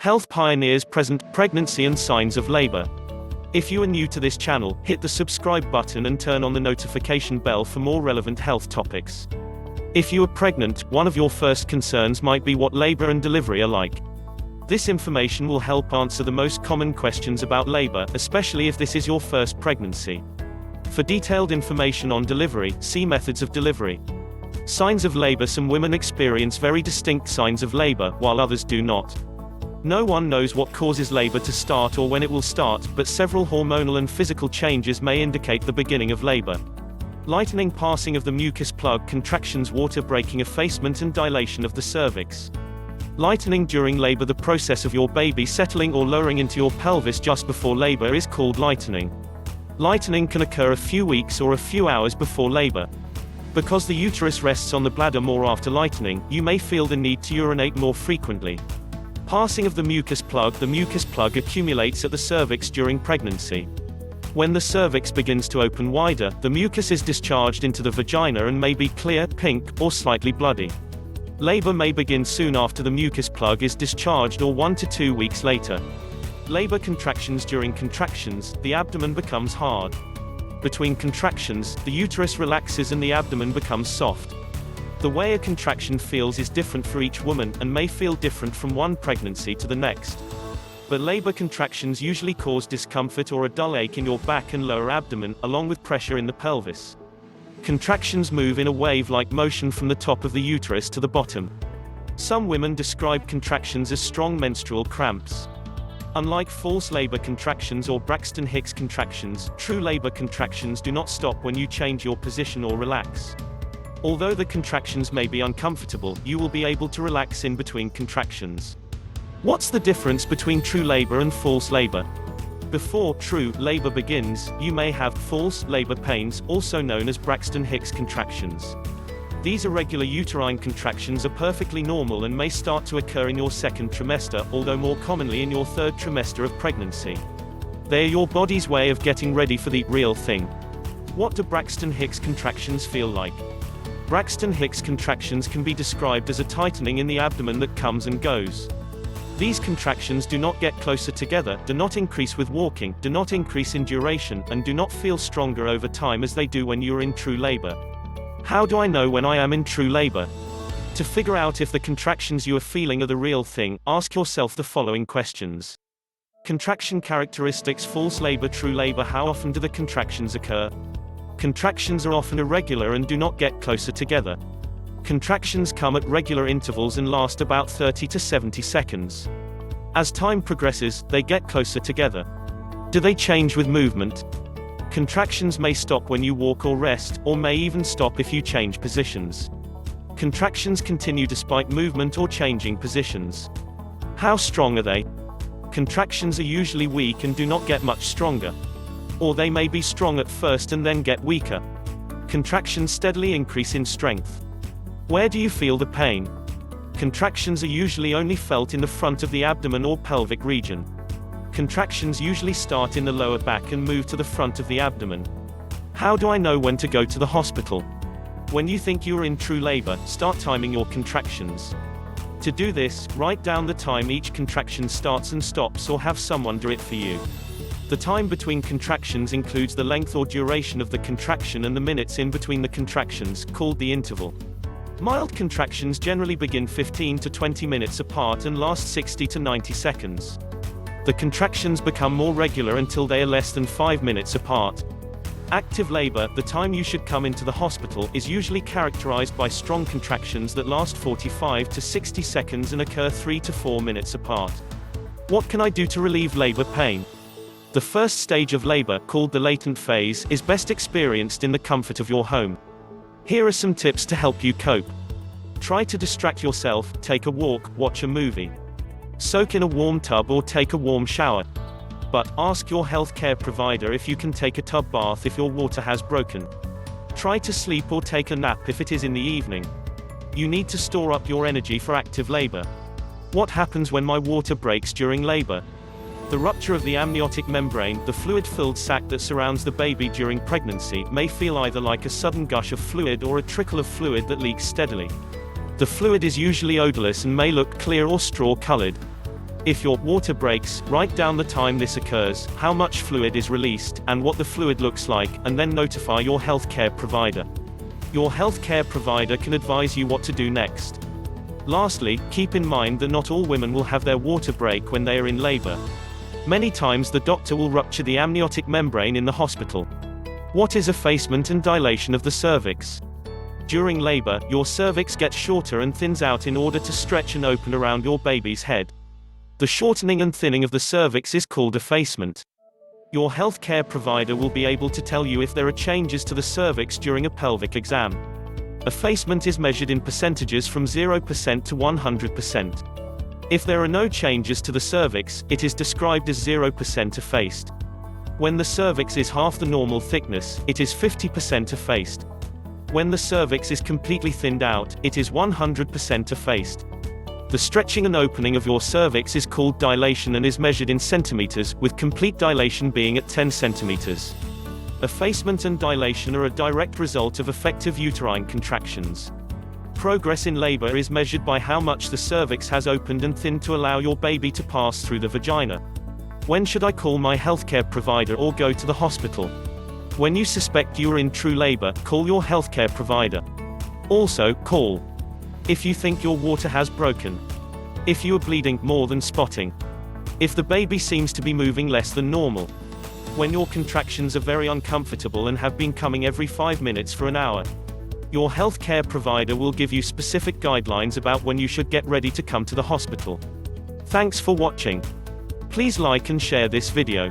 Health Pioneers present pregnancy and signs of labor. If you are new to this channel, hit the subscribe button and turn on the notification bell for more relevant health topics. If you are pregnant, one of your first concerns might be what labor and delivery are like. This information will help answer the most common questions about labor, especially if this is your first pregnancy. For detailed information on delivery, see methods of delivery. Signs of labor. Some women experience very distinct signs of labor, while others do not. No one knows what causes labor to start or when it will start, but several hormonal and physical changes may indicate the beginning of labor. Lightening, passing of the mucus plug, contractions, water breaking, effacement and dilation of the cervix. Lightening during labor. The process of your baby settling or lowering into your pelvis just before labor is called lightening. Lightening can occur a few weeks or a few hours before labor. Because the uterus rests on the bladder more after lightening, you may feel the need to urinate more frequently. Passing of the mucus plug. The mucus plug accumulates at the cervix during pregnancy. When the cervix begins to open wider, the mucus is discharged into the vagina and may be clear, pink, or slightly bloody. Labor may begin soon after the mucus plug is discharged or 1 to 2 weeks later. Labor contractions. During contractions, the abdomen becomes hard. Between contractions, the uterus relaxes and the abdomen becomes soft. The way a contraction feels is different for each woman, and may feel different from one pregnancy to the next. But labor contractions usually cause discomfort or a dull ache in your back and lower abdomen, along with pressure in the pelvis. Contractions move in a wave-like motion from the top of the uterus to the bottom. Some women describe contractions as strong menstrual cramps. Unlike false labor contractions or Braxton Hicks contractions, true labor contractions do not stop when you change your position or relax. Although the contractions may be uncomfortable, you will be able to relax in between contractions. What's the difference between true labor and false labor? Before true labor begins, you may have false labor pains, also known as Braxton Hicks contractions. These irregular uterine contractions are perfectly normal and may start to occur in your second trimester, although more commonly in your third trimester of pregnancy. They are your body's way of getting ready for the real thing. What do Braxton Hicks contractions feel like? Braxton Hicks contractions can be described as a tightening in the abdomen that comes and goes. These contractions do not get closer together, do not increase with walking, do not increase in duration, and do not feel stronger over time as they do when you are in true labor. How do I know when I am in true labor? To figure out if the contractions you are feeling are the real thing, ask yourself the following questions. Contraction characteristics. False labor, true labor. How often do the contractions occur? Contractions are often irregular and do not get closer together. Contractions come at regular intervals and last about 30 to 70 seconds. As time progresses, they get closer together. Do they change with movement? Contractions may stop when you walk or rest, or may even stop if you change positions. Contractions continue despite movement or changing positions. How strong are they? Contractions are usually weak and do not get much stronger. Or they may be strong at first and then get weaker. Contractions steadily increase in strength. Where do you feel the pain? Contractions are usually only felt in the front of the abdomen or pelvic region. Contractions usually start in the lower back and move to the front of the abdomen. How do I know when to go to the hospital? When you think you are in true labor, start timing your contractions. To do this, write down the time each contraction starts and stops, or have someone do it for you. The time between contractions includes the length or duration of the contraction and the minutes in between the contractions, called the interval. Mild contractions generally begin 15 to 20 minutes apart and last 60 to 90 seconds. The contractions become more regular until they are less than 5 minutes apart. Active labor, the time you should come into the hospital, is usually characterized by strong contractions that last 45 to 60 seconds and occur 3 to 4 minutes apart. What can I do to relieve labor pain? The first stage of labor, called the latent phase, is best experienced in the comfort of your home. Here are some tips to help you cope. Try to distract yourself, take a walk, watch a movie. Soak in a warm tub or take a warm shower. But ask your healthcare provider if you can take a tub bath if your water has broken. Try to sleep or take a nap if it is in the evening. You need to store up your energy for active labor. What happens when my water breaks during labor? The rupture of the amniotic membrane, the fluid-filled sac that surrounds the baby during pregnancy, may feel either like a sudden gush of fluid or a trickle of fluid that leaks steadily. The fluid is usually odorless and may look clear or straw-colored. If your water breaks, write down the time this occurs, how much fluid is released, and what the fluid looks like, and then notify your healthcare provider. Your healthcare provider can advise you what to do next. Lastly, keep in mind that not all women will have their water break when they are in labor. Many times the doctor will rupture the amniotic membrane in the hospital. What is effacement and dilation of the cervix? During labor, your cervix gets shorter and thins out in order to stretch and open around your baby's head. The shortening and thinning of the cervix is called effacement. Your healthcare provider will be able to tell you if there are changes to the cervix during a pelvic exam. Effacement is measured in percentages from 0% to 100%. If there are no changes to the cervix, it is described as 0% effaced. When the cervix is half the normal thickness, it is 50% effaced. When the cervix is completely thinned out, it is 100% effaced. The stretching and opening of your cervix is called dilation and is measured in centimeters, with complete dilation being at 10 centimeters. Effacement and dilation are a direct result of effective uterine contractions. Progress in labor is measured by how much the cervix has opened and thinned to allow your baby to pass through the vagina. When should I call my healthcare provider or go to the hospital? When you suspect you are in true labor, call your healthcare provider. Also, call if you think your water has broken. If you are bleeding more than spotting. If the baby seems to be moving less than normal. When your contractions are very uncomfortable and have been coming every 5 minutes for an hour. Your healthcare provider will give you specific guidelines about when you should get ready to come to the hospital. Thanks for watching. Please like and share this video.